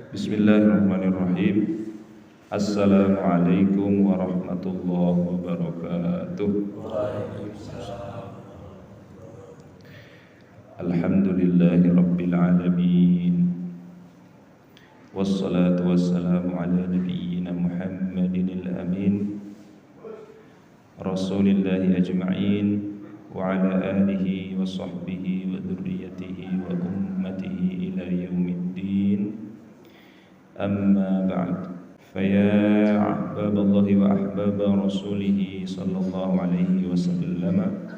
Bismillahirrahmanirrahim. Assalamualaikum warahmatullahi wabarakatuh. Alhamdulillahi rabbil alamin. Wassalatu wassalamu ala nabiyyina Muhammadin al-amin, Rasulillahi ajma'in, wa ala alihi wa sahbihi wa dhurriyyatihi wa ummatihi ila yaumiddin. Amma ba'd. Faya ahbaballahi wa ahbaba rasulihi sallallahu alaihi wasallam,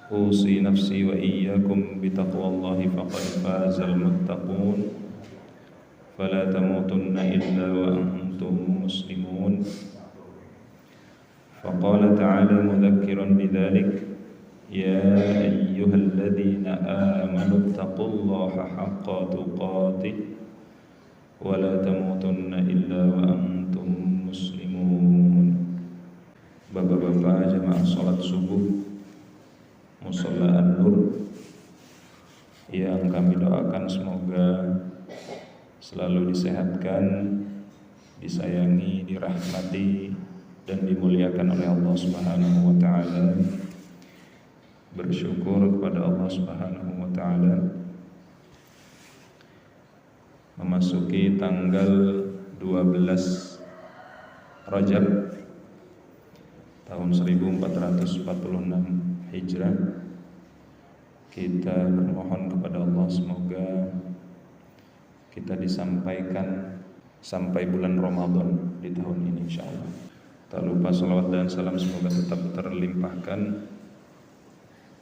usi nafsi wa iyyakum bitaqwallahi faqad fazal muttaqun. Fala tamutunna illa wa antum muslimun. Faqala ta'ala mudhakkiran bidzalik, ya ayyuhalladzina amanu taqullaha haqqa tuqatih wa la tamutunna illa wa antum muslimun. Bapak-bapak jemaah salat subuh Musholla An-Nur yang kami doakan semoga selalu disehatkan, disayangi, dirahmati, dan dimuliakan oleh Allah Subhanahu wa taala. Bersyukur kepada Allah Subhanahu wa taala memasuki tanggal 12 Rajab tahun 1446 Hijrah. Kita bermohon kepada Allah semoga kita disampaikan sampai bulan Ramadan di tahun ini insyaallah. Tak lupa salawat dan salam semoga tetap terlimpahkan,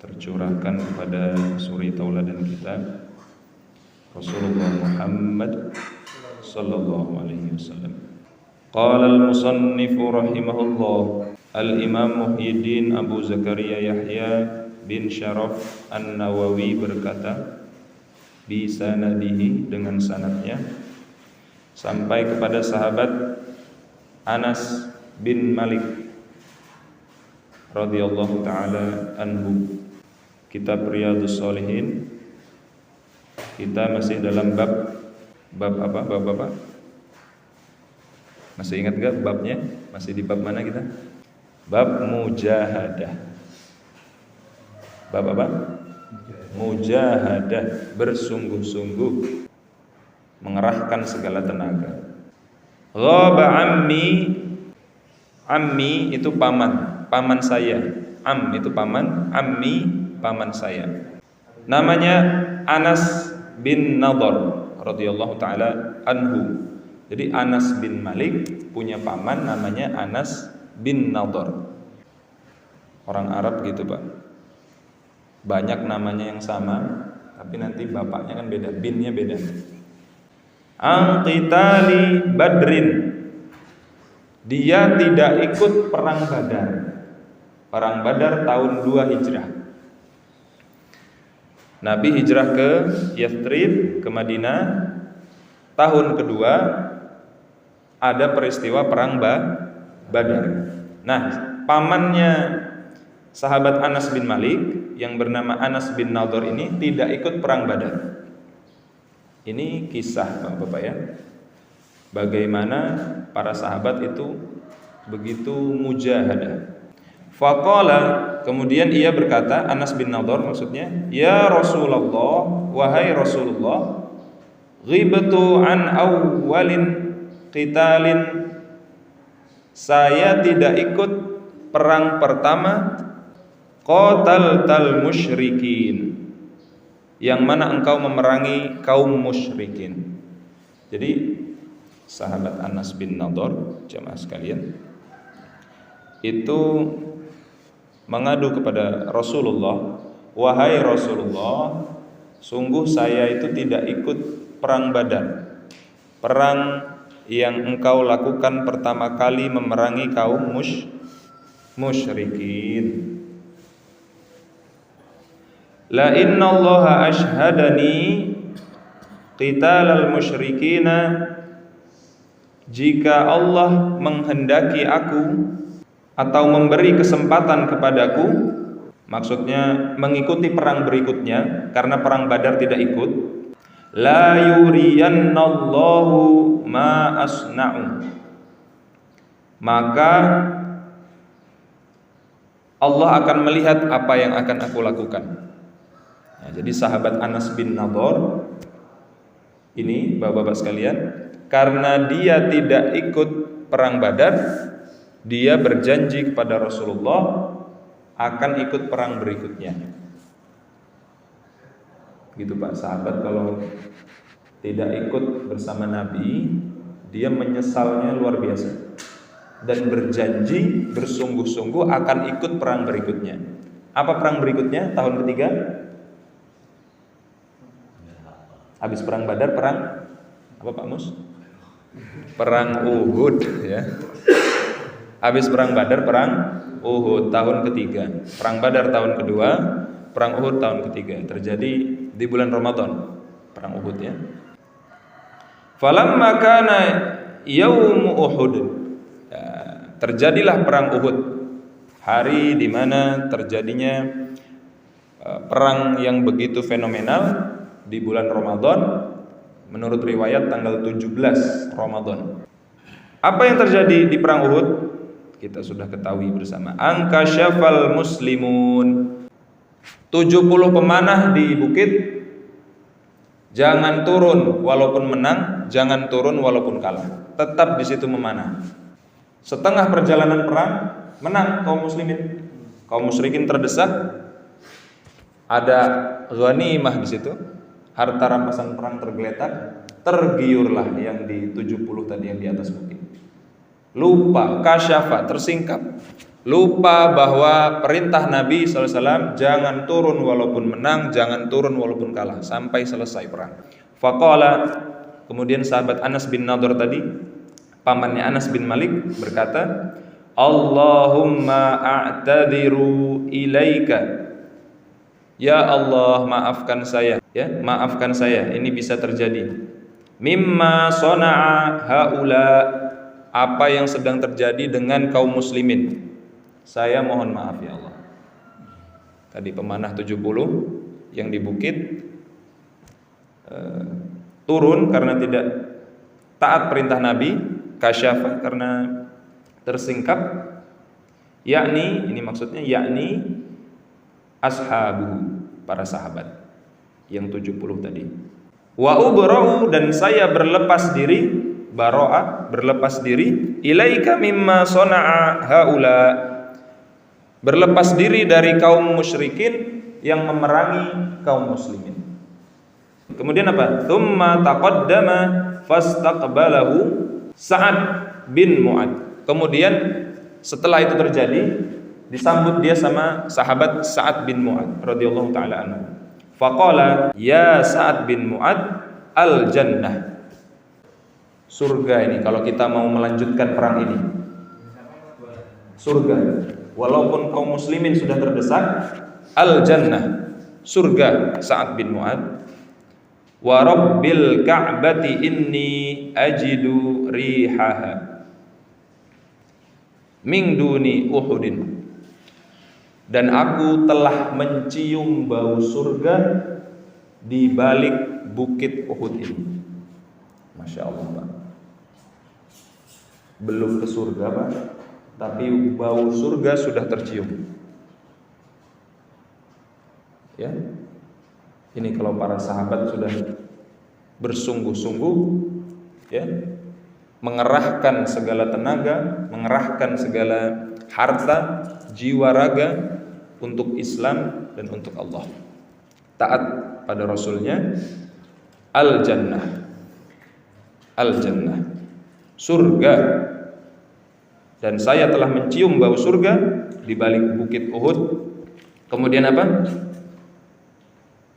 tercurahkan kepada suri tauladan kita Rasulullah Muhammad sallallahu alaihi wasallam. Qala al-musannif rahimahullah, al-Imam Muhyiddin Abu Zakaria Yahya bin Syaraf An-Nawawi berkata, bisanadihi, dengan sanadnya sampai kepada sahabat Anas bin Malik radhiyallahu taala anhu. Kitab Riyadhus Shalihin, kita masih dalam bab apa? Masih ingat enggak babnya? Masih di bab mana kita? Bab mujahadah. Bab apa? Mujahadah, bersungguh-sungguh, mengerahkan segala tenaga. Ghaba ammi itu paman saya. Am itu paman, ammi paman saya. Namanya Anas bin Nadhr radhiyallahu taala anhu. Jadi Anas bin Malik punya paman namanya Anas bin Nadhr. Orang Arab gitu, Pak. Banyak namanya yang sama, tapi nanti bapaknya kan beda, binnya beda. Anqitali Badrin, dia tidak ikut perang Badar. Perang Badar tahun 2 Hijrah. Nabi hijrah ke Yathrib, ke Madinah. Tahun kedua ada peristiwa perang Badar. Nah, pamannya sahabat Anas bin Malik yang bernama Anas bin Nadhr ini tidak ikut perang Badar. Ini kisah Bapak-bapak ya, bagaimana para sahabat itu begitu mujahadah. Faqala, kemudian ia berkata, Anas bin Nadhr maksudnya, ya Rasulullah, wahai Rasulullah, ghibtu an awwalin qitalin, saya tidak ikut perang pertama qataltal musyrikin, yang mana engkau memerangi kaum musyrikin. Jadi sahabat Anas bin Nadhr, jemaah sekalian, itu mengadu kepada Rasulullah, wahai Rasulullah, sungguh saya itu tidak ikut perang Badar, perang yang engkau lakukan pertama kali memerangi kaum musyrikin. La innallaha ashhadani qitalal musyrikina, jika Allah menghendaki aku atau memberi kesempatan kepadaku, maksudnya mengikuti perang berikutnya, karena perang Badar tidak ikut, la yuriyannallahu ma asna'u, maka Allah akan melihat apa yang akan aku lakukan. Nah, jadi sahabat Anas bin Nadhr ini, bapak-bapak sekalian, karena dia tidak ikut perang Badar, dia berjanji kepada Rasulullah akan ikut perang berikutnya. Gitu Pak, sahabat kalau tidak ikut bersama Nabi, dia menyesalnya luar biasa dan berjanji bersungguh-sungguh akan ikut perang berikutnya. Apa perang berikutnya? Tahun ketiga? Habis perang Badar, perang apa Pak Mus? Perang Uhud ya. Habis perang Badar, perang Uhud tahun ketiga. Perang Badar tahun kedua, perang Uhud tahun ketiga. Terjadi di bulan Ramadan, perang Uhud ya. Falamma kana yaum Uhud, ya, terjadilah perang Uhud, hari di mana terjadinya perang yang begitu fenomenal di bulan Ramadan, menurut riwayat tanggal 17 Ramadan. Apa yang terjadi di perang Uhud? Kita sudah ketahui bersama. Angkasyafal muslimun, 70 pemanah di bukit, jangan turun walaupun menang, jangan turun walaupun kalah, tetap di situ memanah. Setengah perjalanan perang menang kaum muslimin, kaum musyrikin terdesak, ada ghanimah di situ, harta rampasan perang tergeletak, tergiurlah yang di 70 tadi yang di atas bukit. Lupa, kasyafa, tersingkap, lupa bahwa perintah Nabi SAW jangan turun walaupun menang, jangan turun walaupun kalah sampai selesai perang. Faqala, kemudian sahabat Anas bin Nadhr tadi, pamannya Anas bin Malik berkata, Allahumma a'tadiru ilaika, ya Allah maafkan saya, ya maafkan saya, ini bisa terjadi. Mimma sona'a haula, apa yang sedang terjadi dengan kaum muslimin, saya mohon maaf ya Allah. Tadi pemanah 70 yang di bukit turun karena tidak taat perintah Nabi, kasyafa karena tersingkap, yakni ini maksudnya yakni ashabu, para sahabat yang 70 tadi. Wa ubra'u, dan saya berlepas diri, baro'ah, berlepas diri, ilaika mimma sona'a haula, berlepas diri dari kaum musyrikin yang memerangi kaum muslimin. Kemudian apa? Tsumma taqaddama fastaqbalahu Sa'ad bin Mu'ad. Kemudian setelah itu terjadi, disambut dia sama sahabat Sa'ad bin Mu'ad radhiyallahu taala anhu. Faqala ya Sa'ad bin Mu'ad al jannah, surga ini kalau kita mau melanjutkan perang ini, surga walaupun kaum muslimin sudah terdesak, al jannah, surga Sa'ad bin Mu'ad. Wa rabbil ka'bati inni ajidu rihaha min duni Uhudin, dan aku telah mencium bau surga di balik bukit Uhud ini. Masya Allah Pak, belum ke surga Pak, tapi bau surga sudah tercium. Ya, ini kalau para sahabat sudah bersungguh-sungguh, ya, mengerahkan segala tenaga, mengerahkan segala harta, jiwa raga untuk Islam dan untuk Allah, taat pada Rasulnya, al jannah, al jannah, surga, dan saya telah mencium bau surga di balik bukit Uhud. Kemudian apa?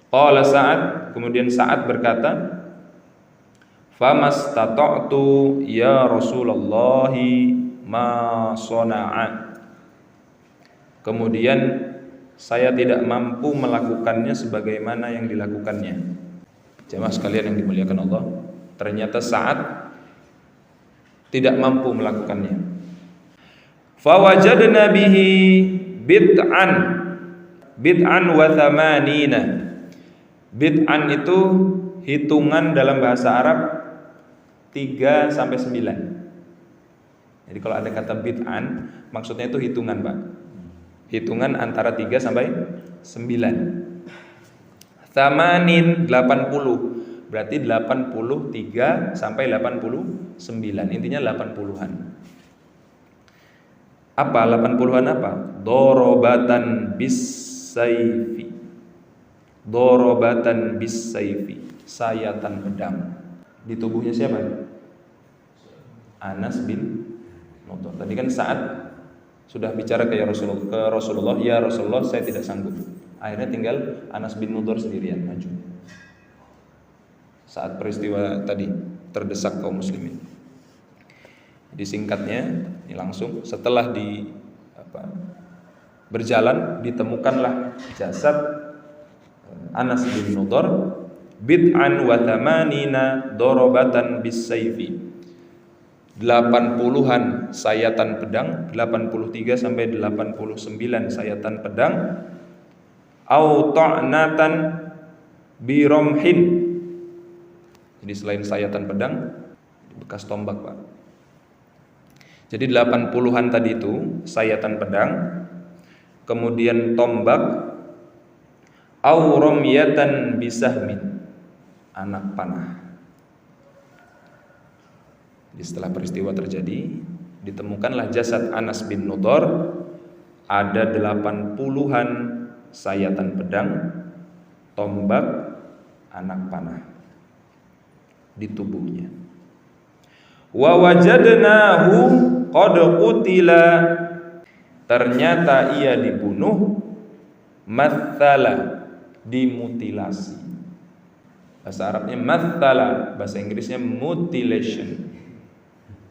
Qala Sa'ad, kemudian Sa'ad berkata, famastata'tu ya Rasulullah ma sona'a, kemudian saya tidak mampu melakukannya sebagaimana yang dilakukannya. Jemaah sekalian yang dimuliakan Allah, ternyata Sa'ad tidak mampu melakukannya. Fawajadna bihi bid'an wa thamanina. Bid'an itu hitungan dalam bahasa Arab 3 sampai 9. Jadi kalau ada kata bid'an, maksudnya itu hitungan, Pak. Hitungan antara 3 sampai 9. Thamanin 80. Berarti 83 sampai 89. Intinya 80-an. Apa 80-an apa? Dorobatan bis-saifi. Dorobatan bis-saifi. Sayatan pedang. Di tubuhnya siapa? Anas bin Nudur. Tadi kan saat sudah bicara ke Rasulullah, ya Rasulullah, saya tidak sanggup. Akhirnya tinggal Anas bin Nudur sendirian maju. Saat peristiwa tadi terdesak kaum muslimin. Jadi singkatnya, ini langsung setelah berjalan ditemukanlah jasad Anas bin Nudur bid'an wa thamanina dorobatan bis-saifi. 80-an sayatan pedang, 83 sampai 89 sayatan pedang. Au ta'natan bi ramhin. Jadi selain sayatan pedang, bekas tombak, Pak. Jadi 80-an tadi itu sayatan pedang, kemudian tombak, au ramyatan bisahmin, anak panah. Jadi setelah peristiwa terjadi, ditemukanlah jasad Anas bin Nudur, ada 80-an sayatan pedang, tombak, anak panah di tubuhnya. Wa wajadnahu qad qutila, ternyata ia dibunuh, mathala, dimutilasi. Bahasa Arabnya mathala, bahasa Inggrisnya mutilation.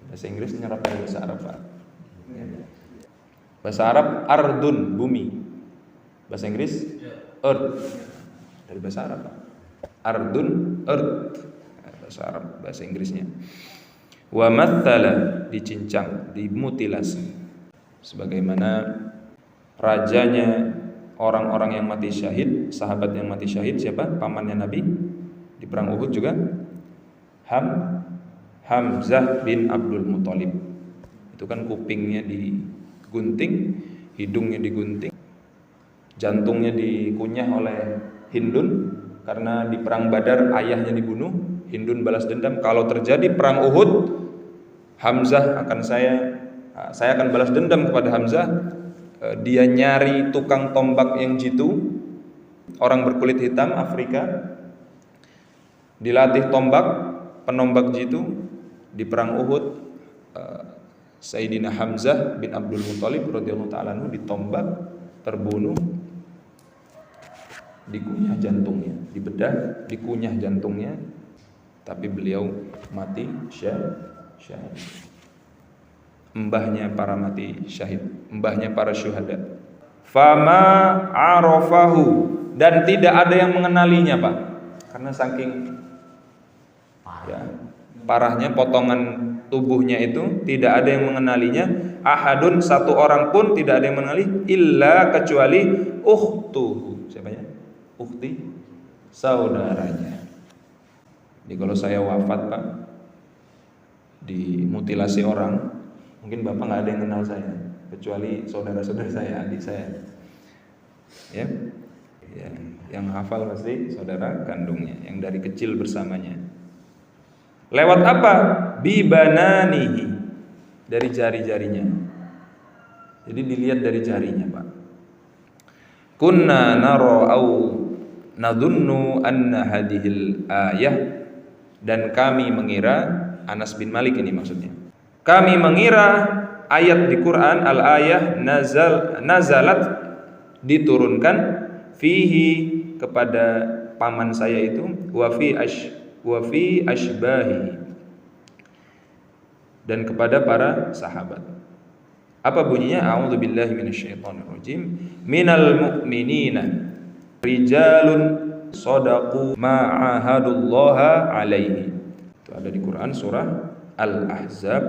Bahasa Inggris nyerap dari bahasa Arab, Pak. Bahasa Arab ardun, bumi. Bahasa Inggris earth. Dari bahasa Arab, Pak. Ardun, earth. Bahasa Arab, bahasa Inggrisnya. Wa mathala, dicincang, dimutilasi. Sebagaimana rajanya orang-orang yang mati syahid, sahabat yang mati syahid, siapa? Pamannya Nabi di perang Uhud juga, Hamzah bin Abdul Muthalib. Itu kan kupingnya digunting, hidungnya digunting, jantungnya dikunyah oleh Hindun karena di perang Badar ayahnya dibunuh. Hindun balas dendam, kalau terjadi perang Uhud, Hamzah akan saya akan balas dendam kepada Hamzah. Dia nyari tukang tombak yang jitu, orang berkulit hitam Afrika, dilatih tombak, penombak jitu. Di perang Uhud, Sayyidina Hamzah bin Abdul Muthalib radhiyallahu ta'ala anhu ditombak, terbunuh, dikunyah jantungnya, dibedah, dikunyah jantungnya, tapi beliau mati syahid. Mbahnya para mati syahid, mbahnya para syuhada. Fama arafahu, dan tidak ada yang mengenalinya, Pak, karena saking parahnya potongan tubuhnya itu, tidak ada yang mengenalinya. Ahadun, satu orang pun tidak ada yang mengenali, illa, kecuali ukhtuhu. Siapanya? Ukhti, saudaranya. Jadi kalau saya wafat, Pak, dimutilasi orang, mungkin Bapak nggak ada yang kenal saya, kecuali saudara-saudara saya, adik saya. Ya, yang hafal pasti saudara kandungnya, yang dari kecil bersamanya. Lewat apa? Bibananihi, dari jari-jarinya. Jadi dilihat dari jarinya, Pak. Kunna nara au nadhunnu anna hadhil ayah, dan kami mengira, Anas bin Malik ini maksudnya, kami mengira ayat di Quran, al-ayah nazalat, diturunkan, fihi, kepada paman saya itu, wa fi ashbahi, dan kepada para sahabat. Apa bunyinya? A'udzubillahi minasyaitonirrajim. Minal mu'minina rijalun shadaqu ma ahadullaha alaihi. Itu ada di Quran surah Al-Ahzab,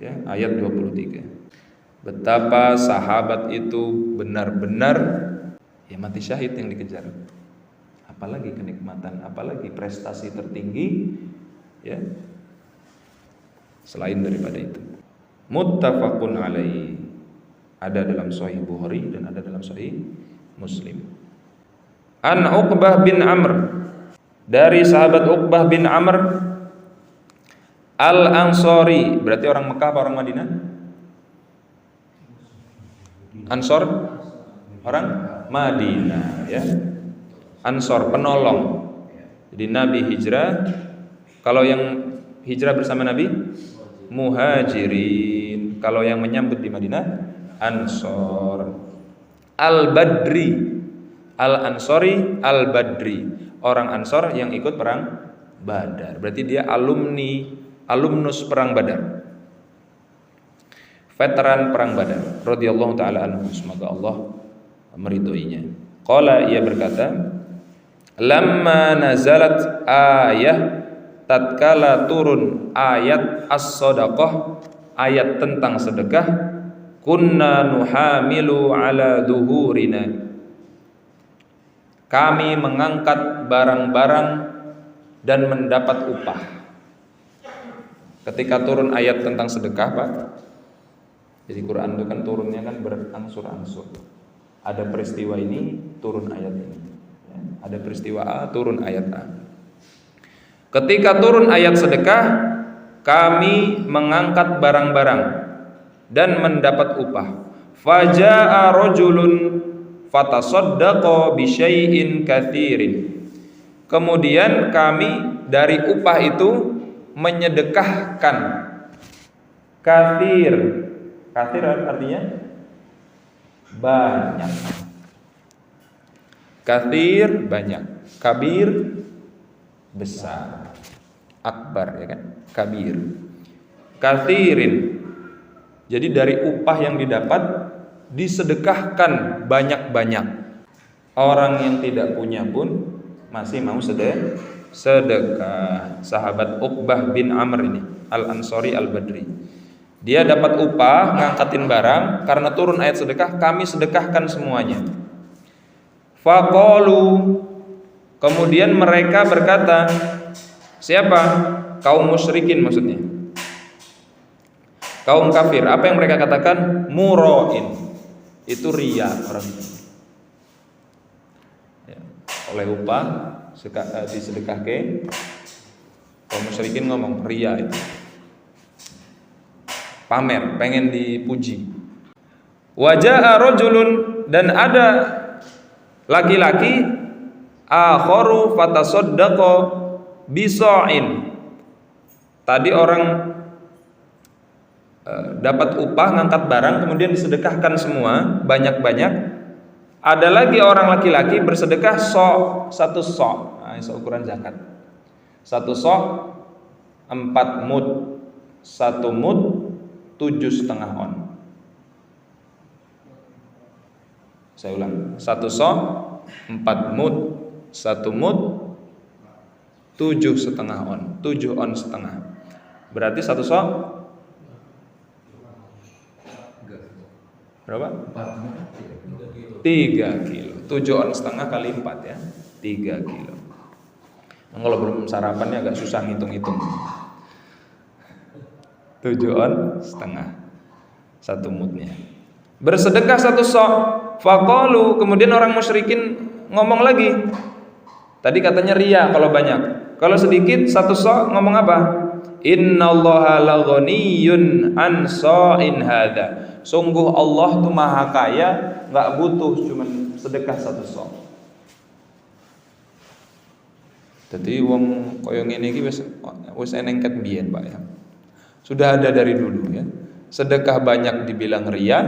ya, ayat 23. Betapa sahabat itu benar-benar, ya, mati syahid yang dikejar. apalagi kenikmatan, apalagi prestasi tertinggi ya selain daripada itu. Muttafaqun alaihi, ada dalam Sahih Bukhari dan ada dalam Sahih Muslim. An Uqbah bin Amr, dari sahabat Uqbah bin Amr Al-Ansari, berarti orang Mekah apa orang Madinah? Ansor, orang Madinah ya. Ansor, penolong. Jadi Nabi hijrah. Kalau yang hijrah bersama Nabi Muhajirin, kalau yang menyambut di Madinah Ansor. Al-Badri, Al-Ansori, Al-Badri, orang Ansor yang ikut perang Badar. Berarti dia alumnus perang Badar, veteran perang Badar radhiyallahu taala anhu, semoga Allah meridhoinya. Qala, ia berkata, lamma nazalat ayah, tatkala turun ayat as-shadaqah, ayat tentang sedekah, kunna nuhamilu ala duhurina, kami mengangkat barang-barang dan mendapat upah. Ketika turun ayat tentang sedekah, Pak, jadi Quran itu kan turunnya kan berangsur-angsur. Ada peristiwa ini, turun ayat ini ya. Ada peristiwa A, turun ayat A. Ketika turun ayat sedekah, kami mengangkat barang-barang dan mendapat upah. Faja'a rajulun fatasaddaqa bi syai'in katsirin. Kemudian kami dari upah itu menyedekahkan. Katsir, katsir artinya banyak. Katsir banyak, kabir besar, akbar ya kan, kabir. Katsirin, jadi dari upah yang didapat disedekahkan banyak-banyak. Orang yang tidak punya pun masih mau sedekah. Sahabat Uqbah bin Amr ini, Al-Ansari Al-Badri, dia dapat upah ngangkatin barang, karena turun ayat sedekah, kami sedekahkan semuanya. Faqalu, kemudian mereka berkata, siapa? Kaum musyrikin maksudnya, kaum kafir. Apa yang mereka katakan? Murain, itu riya orang itu ya, oleh upah disedekahke. Kaum musyrikin ngomong riya itu pamer, pengen dipuji. Waja'a rajulun, dan ada laki-laki, akharu fatasaddaqa bisa'in. Tadi orang dapat upah ngangkat barang, kemudian disedekahkan semua banyak-banyak. Ada lagi orang laki-laki bersedekah satu so', nah, seukuran zakat. Satu so' 4 mud, 1 mud 7,5 on. Saya ulang, 1 so' 4 mud, 1 mud 7,5 on, 7 on setengah. Berarti 1 so' berapa? 3 kilo. 7 on setengah kali 4 ya, 3 kilo. Kalau belum sarapannya agak susah ngitung-ngitung. 7 on setengah 1 mudnya. Bersedekah 1 so'. Faqalu, kemudian orang musyrikin ngomong lagi. Tadi katanya riya kalau banyak. Kalau sedikit 1 so' ngomong apa? Innallaha laghaniyyun an sha'in hadza. Sungguh Allah tuh maha kaya, enggak butuh cuman sedekah 1 so'. Dadi wong kaya ngene iki wis eneng ket biyen, Pak ya. Sudah ada dari dulu ya. Sedekah banyak dibilang riya,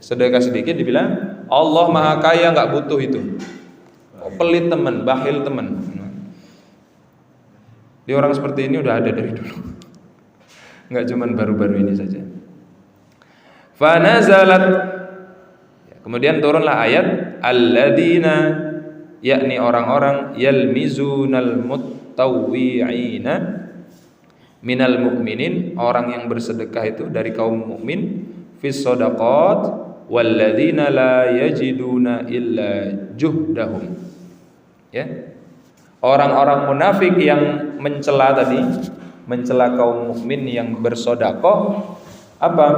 sedekah sedikit dibilang Allah maha kaya, enggak butuh itu. Oh, pelit teman, bakhil teman. Di orang seperti ini udah ada dari dulu. Enggak cuman baru-baru ini saja. Fanazalat, kemudian turunlah ayat alladzina, yakni orang-orang yalmizunal muttawwi'ina minal mu'minin, orang yang bersedekah itu dari kaum mukmin, fis shadaqat walladzina la yajiduna illa juhdahum, Ya. Orang-orang munafik yang mencela tadi, mencela kaum mukmin yang bersedekah, apa?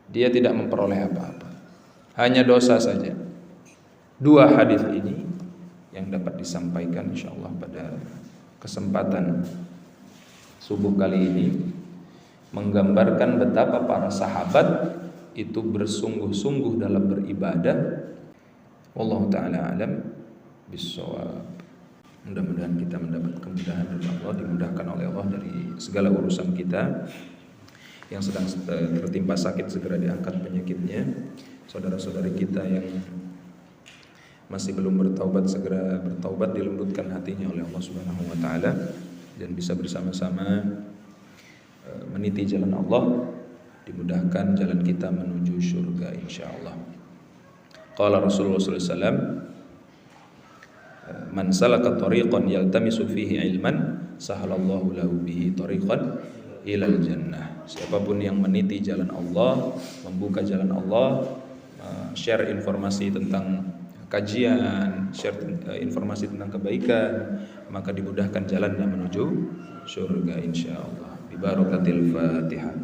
Dia tidak memperoleh apa-apa. Hanya dosa saja. Dua hadis ini yang dapat disampaikan insyaallah pada kesempatan subuh kali ini menggambarkan betapa para sahabat itu bersungguh-sungguh dalam beribadah. Wallahu taala alam bissawab. Mudah-mudahan kita mendapat kemudahan dari Allah, dimudahkan oleh Allah dari segala urusan kita. Yang sedang tertimpa sakit segera diangkat penyakitnya. Saudara-saudari kita yang masih belum bertaubat segera bertaubat, dilembutkan hatinya oleh Allah Subhanahu wa taala dan bisa bersama-sama meniti jalan Allah, dimudahkan jalan kita menuju surga insyaallah. Qala Rasulullah sallallahu alaihi wasallam, man salaka tariqan yaltamisu fihi ilman sahalallahu lahu bihi tariqan ilal jannah. Siapapun yang meniti jalan Allah, membuka jalan Allah, share informasi tentang kajian, share informasi tentang kebaikan, maka dimudahkan jalannya menuju surga insyaallah. Bi barakatil Fatihah.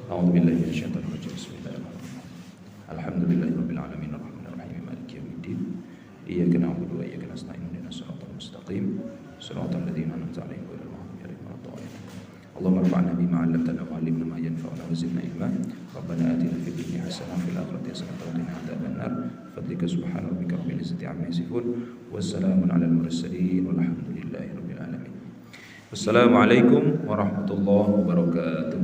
A'udzubillahi minasyaitonir rajim. Bismillahirrahmanirrahim. Alhamdulillahirabbil alamin arrahmanir rahim maliki yaumiddin. Iyyaka na'budu wa iyyaka nasta'in ihdinas siratal mustaqim. Siratal ladzina an'amta 'alaihim ghairil maghdubi 'alaihim waladdallin. Allahumma arfa'na bima 'allamtana wa 'allimna ma yanfa'una wa zidna ilma. Rabbana atina fid dunya hasanah wa fil akhirati hasanah wa qina adzabannar. Fadlika subhana rabbika rabbil izzati 'amma yasifun. Wassalamun 'alal mursalin walhamdulillahi rabbil alamin. Wassalamualaikum warahmatullahi wabarakatuh.